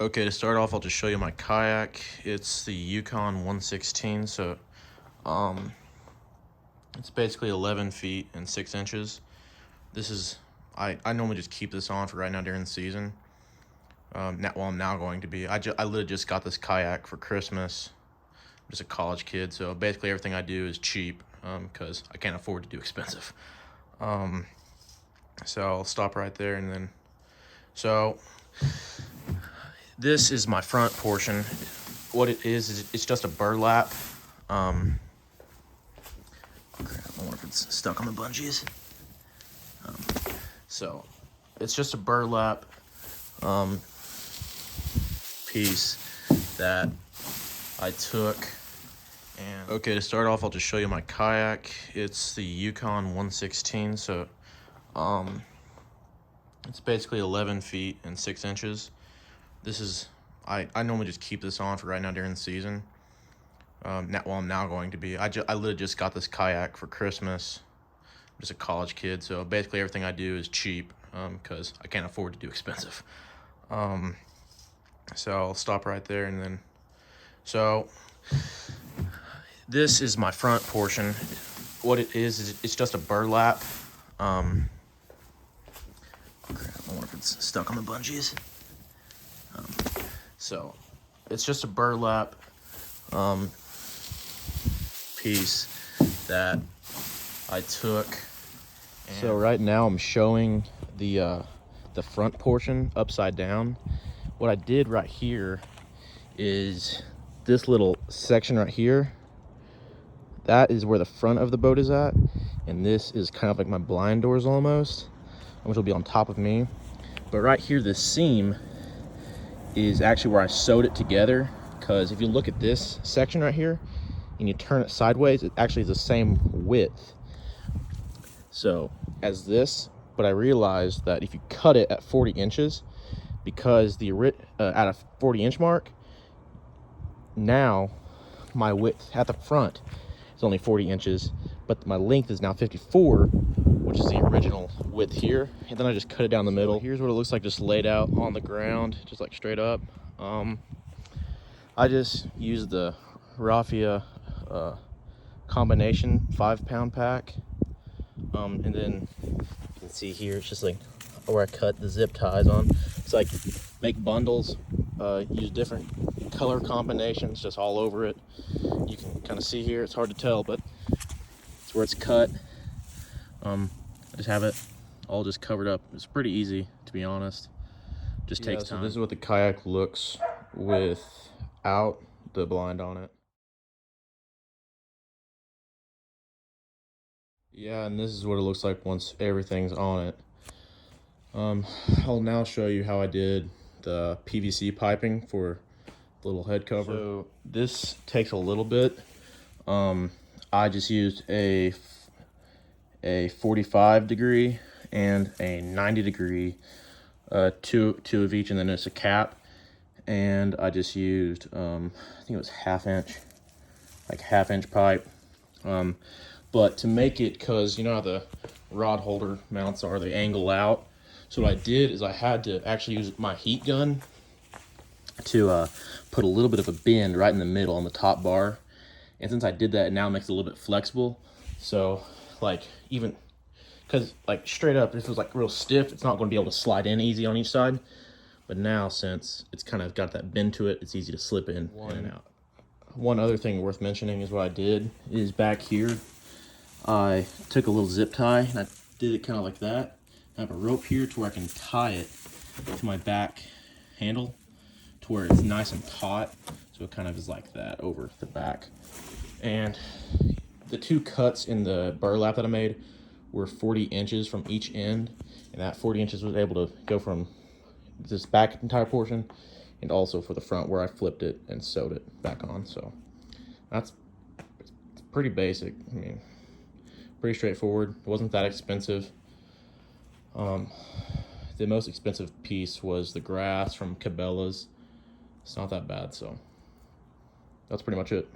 Okay, to start off, I'll just show you my kayak. It's the Yukon 116, so it's basically 11 feet and 6 inches. This is, I normally just keep this on for right now during the season. I'm now going to be. I literally just got this kayak for Christmas. I'm just a college kid, so basically everything I do is cheap because I can't afford to do expensive. So I'll stop right there and then, so this is my front portion. What it is it's just a burlap. I wonder if it's stuck on the bungees. So it's just a burlap piece that I took. And okay, to start off, I'll just show you my kayak. It's the Yukon 116, so it's basically 11 feet and 6 inches. This is, I normally just keep this on for right now during the season. I'm now going to be. I literally just got this kayak for Christmas. I'm just a college kid, so basically everything I do is cheap because I can't afford to do expensive. So I'll stop right there and then, so this is my front portion. What it is it's just a burlap. I wonder if it's stuck on the bungees. So it's just a burlap piece that I took. So right now I'm showing the front portion upside down. What I did right here is this little section right here, that is where the front of the boat is at, and this is kind of like my blind doors almost, which will be on top of me. But right here, this seam is actually where I sewed it together, because if you look at this section right here and you turn it sideways, it actually is the same width so as this. But I realized that if you cut it at 40 inches, because the at a 40-inch mark, now my width at the front is only 40 inches, but my length is now 54, which is the original width here. And then I just cut it down the middle. Here's what it looks like just laid out on the ground, just like straight up. I just used the Raffia combination 5-pound pack. And then you can see here, it's just like where I cut the zip ties on. It's like make bundles, use different color combinations just all over it. You can kind of see here, it's hard to tell, but it's where it's cut. I just have it all just covered up. It's pretty easy, to be honest. Just takes time. So this is what the kayak looks without the blind on it. Yeah, and this is what it looks like once everything's on it. I'll now show you how I did the PVC piping for the little head cover. So this takes a little bit. I just used a 45 degree and a 90 degree, two of each, and then it's a cap. And I just used I think it was half-inch pipe. But to make it, because you know how the rod holder mounts are, they angle out. So what I did is I had to actually use my heat gun to put a little bit of a bend right in the middle on the top bar. And since I did that, it now makes it a little bit flexible. So like, even because like straight up, if it was like real stiff, it's not going to be able to slide in easy on each side. But now, since it's kind of got that bend to it, it's easy to slip in and out. One other thing worth mentioning is what I did is back here, I took a little zip tie and I did it kind of like that. I have a rope here to where I can tie it to my back handle to where it's nice and taut. So it kind of is like that over the back. And the two cuts in the burlap that I made were 40 inches from each end. And that 40 inches was able to go from this back entire portion and also for the front where I flipped it and sewed it back on. So it's pretty basic. I mean, pretty straightforward. It wasn't that expensive. The most expensive piece was the grass from Cabela's. It's not that bad, so that's pretty much it.